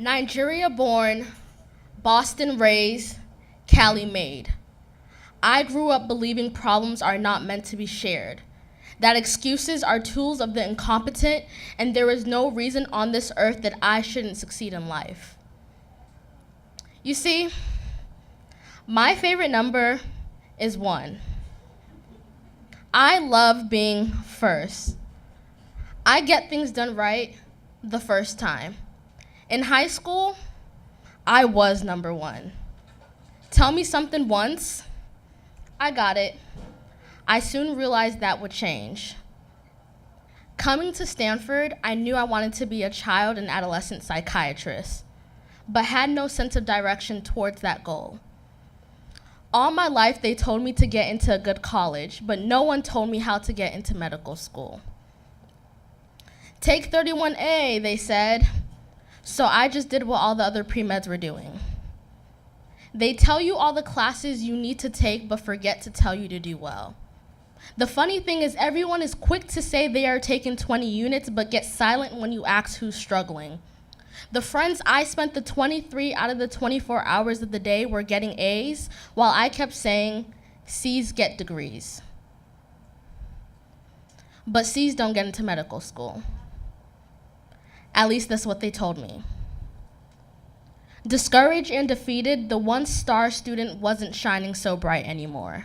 Nigeria born, Boston raised, Cali made. I grew up believing problems are not meant to be shared, that excuses are tools of the incompetent, and there is no reason on this earth that I shouldn't succeed in life. You see, my favorite number is 1. I love being first. I get things done right the first time. In high school, I was number 1. Tell me something once, I got it. I soon realized that would change. Coming to Stanford, I knew I wanted to be a child and adolescent psychiatrist, but had no sense of direction towards that goal. All my life, they told me to get into a good college, but no one told me how to get into medical school. Take 31A, they said, so I just did what all the other pre-meds were doing. They tell you all the classes you need to take, but forget to tell you to do well. The funny thing is everyone is quick to say they are taking 20 units, but get silent when you ask who's struggling. The friends I spent the 23 out of the 24 hours of the day were getting A's, while I kept saying, C's get degrees. But C's don't get into medical school. At least that's what they told me. Discouraged and defeated, the once-star student wasn't shining so bright anymore.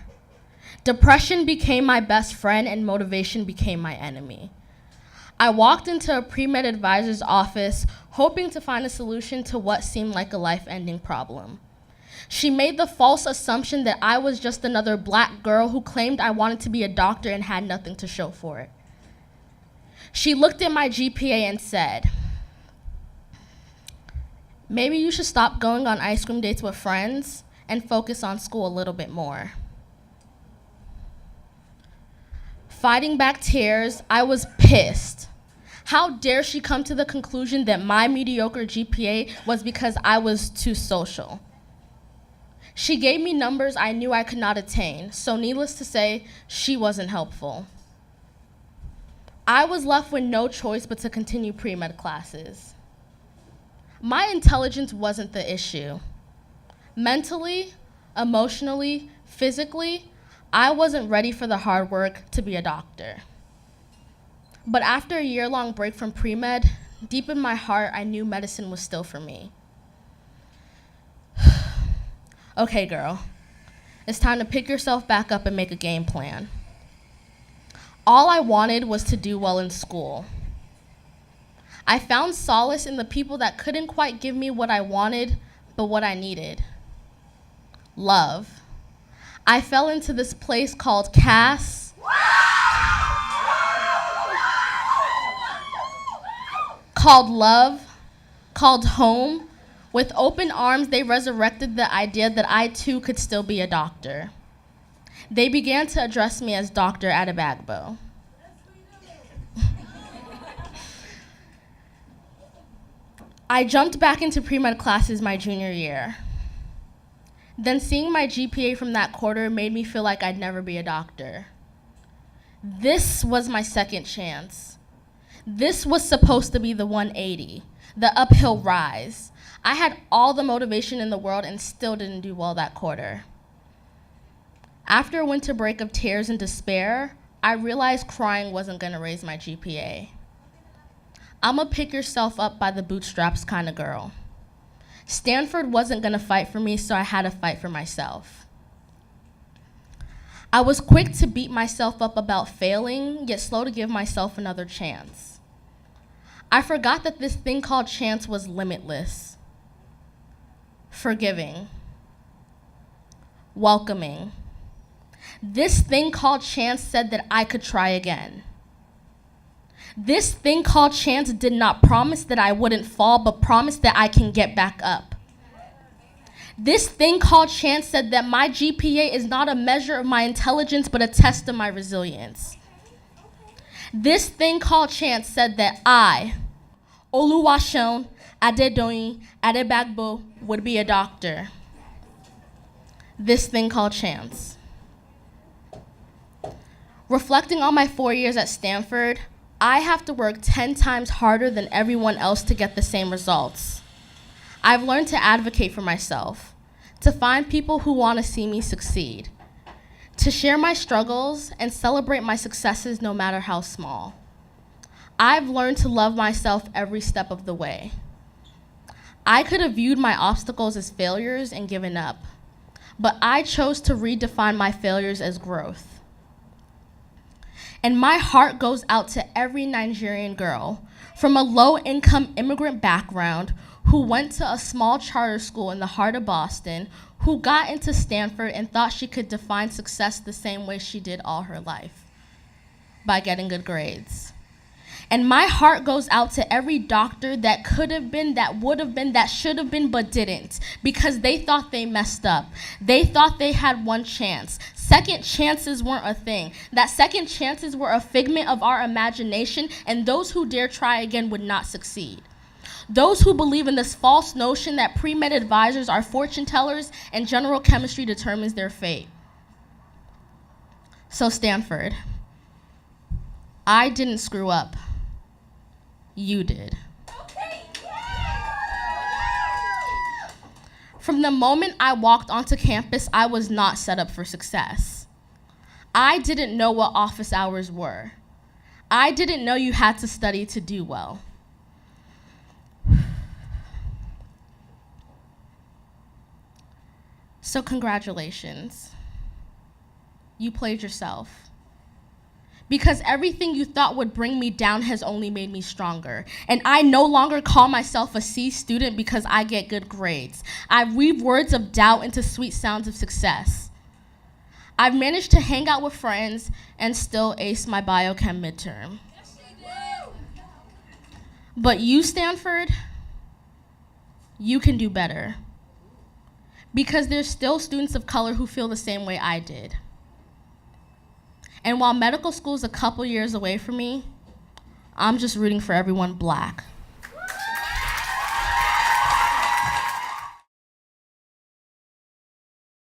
Depression became my best friend and motivation became my enemy. I walked into a pre-med advisor's office hoping to find a solution to what seemed like a life-ending problem. She made the false assumption that I was just another black girl who claimed I wanted to be a doctor and had nothing to show for it. She looked at my GPA and said, maybe you should stop going on ice cream dates with friends and focus on school a little bit more. Fighting back tears, I was pissed. How dare she come to the conclusion that my mediocre GPA was because I was too social? She gave me numbers I knew I could not attain, so needless to say, she wasn't helpful. I was left with no choice but to continue pre-med classes. My intelligence wasn't the issue. Mentally, emotionally, physically, I wasn't ready for the hard work to be a doctor. But after a year-long break from pre-med, deep in my heart, I knew medicine was still for me. Okay, girl, it's time to pick yourself back up and make a game plan. All I wanted was to do well in school. I found solace in the people that couldn't quite give me what I wanted, but what I needed. Love. I fell into this place called Cass, called love, called home. With open arms, they resurrected the idea that I too could still be a doctor. They began to address me as Dr. Adebagbo. I jumped back into pre-med classes my junior year. Then seeing my GPA from that quarter made me feel like I'd never be a doctor. This was my second chance. This was supposed to be the 180, the uphill rise. I had all the motivation in the world and still didn't do well that quarter. After a winter break of tears and despair, I realized crying wasn't gonna raise my GPA. I'm a pick yourself up by the bootstraps kind of girl. Stanford wasn't gonna fight for me, so I had to fight for myself. I was quick to beat myself up about failing, yet slow to give myself another chance. I forgot that this thing called chance was limitless. Forgiving. Welcoming. This thing called chance said that I could try again. This thing called chance did not promise that I wouldn't fall, but promised that I can get back up. This thing called chance said that my GPA is not a measure of my intelligence, but a test of my resilience. This thing called chance said that I, Oluwaseun, Adebagbo, would be a doctor. This thing called chance. Reflecting on my 4 years at Stanford, I have to work 10 times harder than everyone else to get the same results. I've learned to advocate for myself, to find people who want to see me succeed, to share my struggles and celebrate my successes no matter how small. I've learned to love myself every step of the way. I could have viewed my obstacles as failures and given up, but I chose to redefine my failures as growth. And my heart goes out to every Nigerian girl from a low-income immigrant background who went to a small charter school in the heart of Boston, who got into Stanford and thought she could define success the same way she did all her life, by getting good grades. And my heart goes out to every doctor that could have been, that would have been, that should have been, but didn't, because they thought they messed up. They thought they had one chance. Second chances weren't a thing. That second chances were a figment of our imagination, and those who dare try again would not succeed. Those who believe in this false notion that pre-med advisors are fortune tellers and general chemistry determines their fate. So Stanford, I didn't screw up. You did. From the moment I walked onto campus, I was not set up for success. I didn't know what office hours were. I didn't know you had to study to do well. So congratulations. You played yourself. Because everything you thought would bring me down has only made me stronger. And I no longer call myself a C student because I get good grades. I weave words of doubt into sweet sounds of success. I've managed to hang out with friends and still ace my biochem midterm. Yes, they do. But you, Stanford, you can do better. Because there's still students of color who feel the same way I did. And while medical school is a couple years away from me, I'm just rooting for everyone Black.